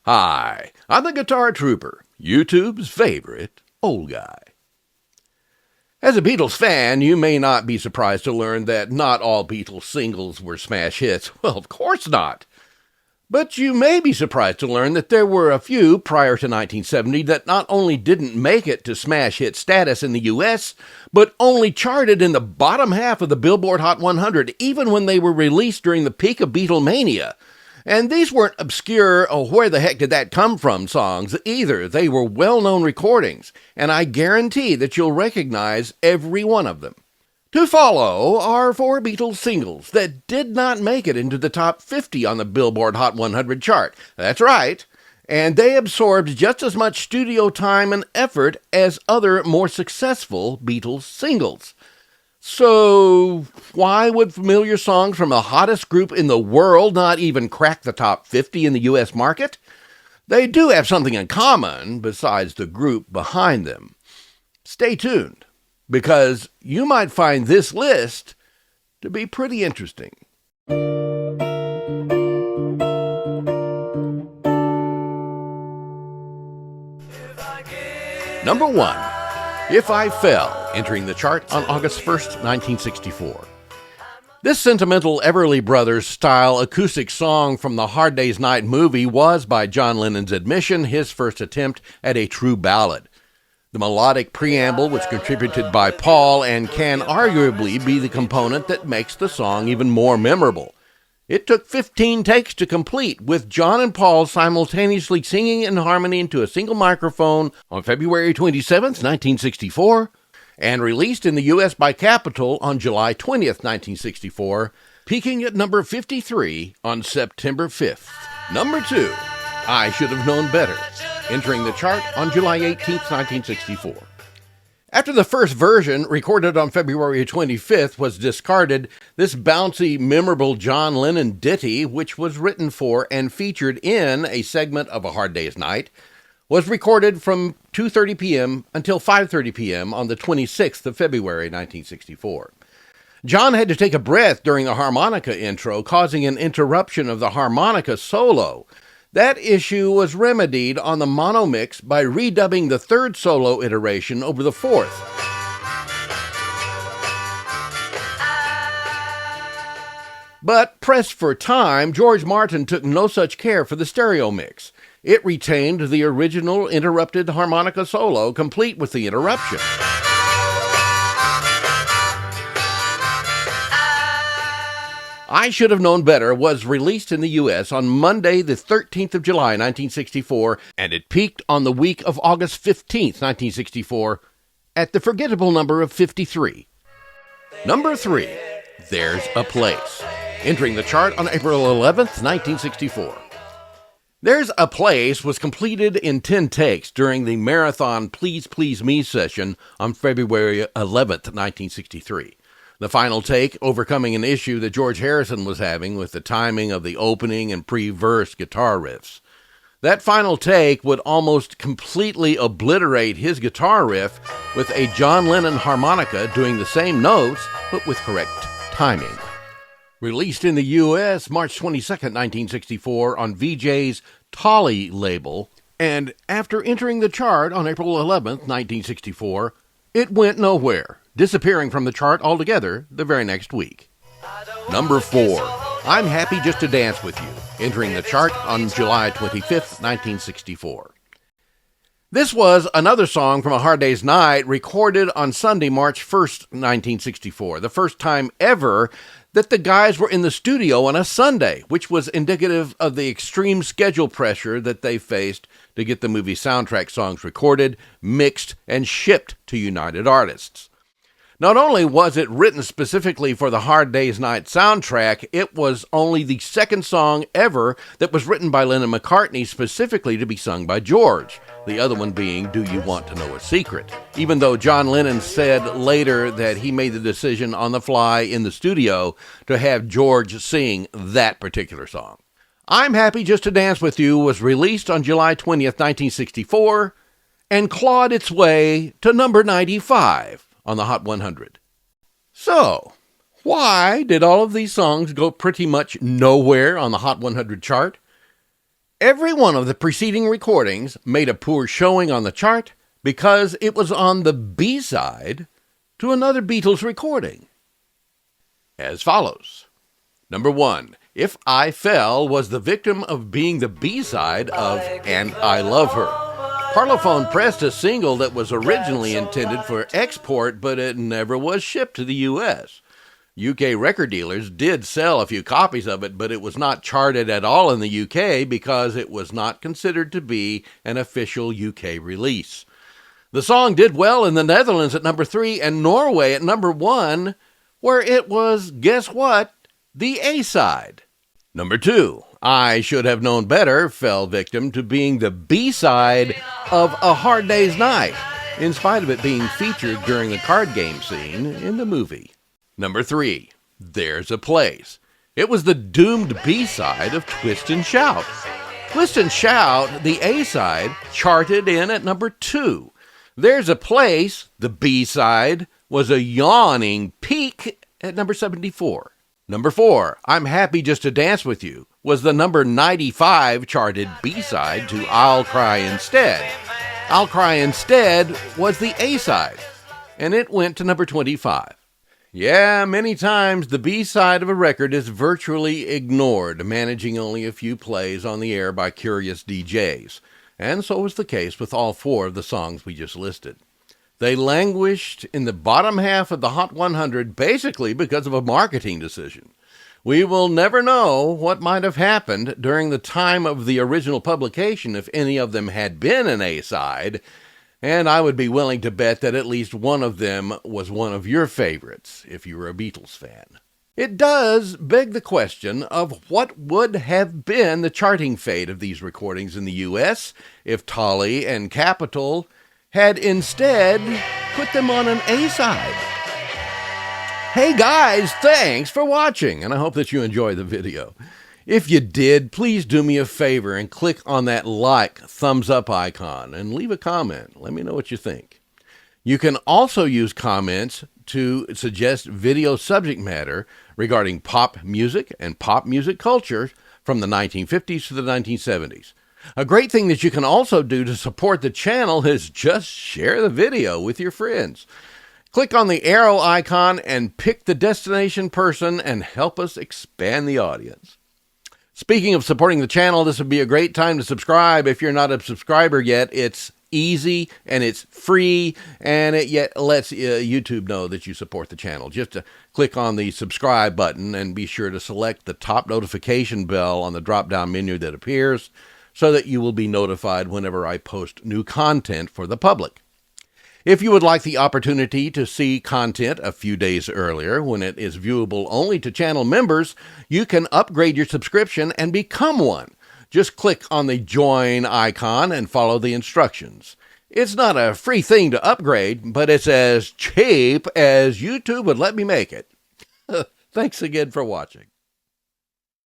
Hi, I'm the Guitar Trooper, YouTube's favorite old guy. As a Beatles fan, you may not be surprised to learn that not all Beatles singles were smash hits. Well, of course not. But you may be surprised to learn that there were a few prior to 1970 that not only didn't make it to smash hit status in the US, but only charted in the bottom half of the Billboard Hot 100 even when they were released during the peak of Beatlemania. And these weren't obscure, oh, where the heck did that come from songs either. They were well-known recordings, and I guarantee that you'll recognize every one of them. To follow are 4 Beatles singles that did not make it into the top 50 on the Billboard Hot 100 chart. That's right. And they absorbed just as much studio time and effort as other more successful Beatles singles. So, why would familiar songs from the hottest group in the world not even crack the top 50 in the U.S. market? They do have something in common besides the group behind them. Stay tuned, because you might find this list to be pretty interesting. Number 1. If I Fell, entering the chart on August 1st, 1964. This sentimental Everly Brothers-style acoustic song from the Hard Day's Night movie was, by John Lennon's admission, his first attempt at a true ballad. The melodic preamble was contributed by Paul and can arguably be the component that makes the song even more memorable. It took 15 takes to complete, with John and Paul simultaneously singing in harmony into a single microphone on February 27, 1964, and released in the U.S. by Capitol on July 20, 1964, peaking at number 53 on September 5th. Number 2, I Should Have Known Better, entering the chart on July 18, 1964. After the first version, recorded on February 25th, was discarded, this bouncy, memorable John Lennon ditty, which was written for and featured in a segment of A Hard Day's Night, was recorded from 2:30 p.m. until 5:30 p.m. on the 26th of February 1964. John had to take a breath during the harmonica intro, causing an interruption of the harmonica solo. That issue was remedied on the mono mix by redubbing the third solo iteration over the fourth. But pressed for time, George Martin took no such care for the stereo mix. It retained the original interrupted harmonica solo, complete with the interruption. I Should Have Known Better was released in the U.S. on Monday, the 13th of July, 1964, and it peaked on the week of August 15th, 1964, at the forgettable number of 53. Number 3, There's a Place, entering the chart on April 11th, 1964. There's a Place was completed in 10 takes during the marathon Please Please Me session on February 11th, 1963. The final take overcoming an issue that George Harrison was having with the timing of the opening and pre-verse guitar riffs. That final take would almost completely obliterate his guitar riff with a John Lennon harmonica doing the same notes, but with correct timing. Released in the U.S. March 22, 1964 on VJ's Tolly label, and after entering the chart on April 11, 1964, it went nowhere, disappearing from the chart altogether the very next week. Number 4, I'm Happy Just to Dance With You, entering the chart on July 25th, 1964. This was another song from A Hard Day's Night recorded on Sunday, March 1st, 1964, the first time ever that the guys were in the studio on a Sunday, which was indicative of the extreme schedule pressure that they faced to get the movie soundtrack songs recorded, mixed, and shipped to United Artists. Not only was it written specifically for the Hard Day's Night soundtrack, it was only the second song ever that was written by Lennon McCartney specifically to be sung by George, the other one being Do You Want to Know a Secret, even though John Lennon said later that he made the decision on the fly in the studio to have George sing that particular song. I'm Happy Just to Dance With You was released on July 20th, 1964, and clawed its way to number 95 on the Hot 100. So, why did all of these songs go pretty much nowhere on the Hot 100 chart? Every one of the preceding recordings made a poor showing on the chart because it was on the B-side to another Beatles recording. As follows. Number 1, If I Fell was the victim of being the B-side of And I Love Her. Parlophone pressed a single that was originally intended for export, but it never was shipped to the U.S. UK record dealers did sell a few copies of it, but it was not charted at all in the UK because it was not considered to be an official UK release. The song did well in the Netherlands at number 3 and Norway at number 1, where it was, guess what, the A-side. Number 2, I Should Have Known Better fell victim to being the B-side of A Hard Day's Night, in spite of it being featured during the card game scene in the movie. Number 3, There's a Place. It was the doomed B-side of Twist and Shout. Twist and Shout, the A-side, charted in at number 2. There's a Place, the B-side, was a yawning peak at number 74. Number 4, I'm Happy Just to Dance With You, was the number 95 charted B-side to I'll Cry Instead. I'll Cry Instead was the A-side, and it went to number 25. Yeah, many times the B-side of a record is virtually ignored, managing only a few plays on the air by curious DJs. And so was the case with all 4 of the songs we just listed. They languished in the bottom half of the Hot 100 basically because of a marketing decision. We will never know what might have happened during the time of the original publication if any of them had been an A-side, and I would be willing to bet that at least one of them was one of your favorites, if you were a Beatles fan. It does beg the question of what would have been the charting fate of these recordings in the U.S. if Tolly and Capitol had instead put them on an A-side. Hey guys, thanks for watching, and I hope that you enjoyed the video. If you did, please do me a favor and click on that like, thumbs up icon and leave a comment. Let me know what you think. You can also use comments to suggest video subject matter regarding pop music and pop music culture from the 1950s to the 1970s. A great thing that you can also do to support the channel is just share the video with your friends. Click on the arrow icon and pick the destination person and help us expand the audience. Speaking of supporting the channel, this would be a great time to subscribe. If you're not a subscriber yet, it's easy and it's free, and it yet lets YouTube know that you support the channel. Just click on the subscribe button and be sure to select the top notification bell on the drop-down menu that appears so that you will be notified whenever I post new content for the public. If you would like the opportunity to see content a few days earlier when it is viewable only to channel members, you can upgrade your subscription and become one. Just click on the join icon and follow the instructions. It's not a free thing to upgrade, but it's as cheap as YouTube would let me make it. Thanks again for watching.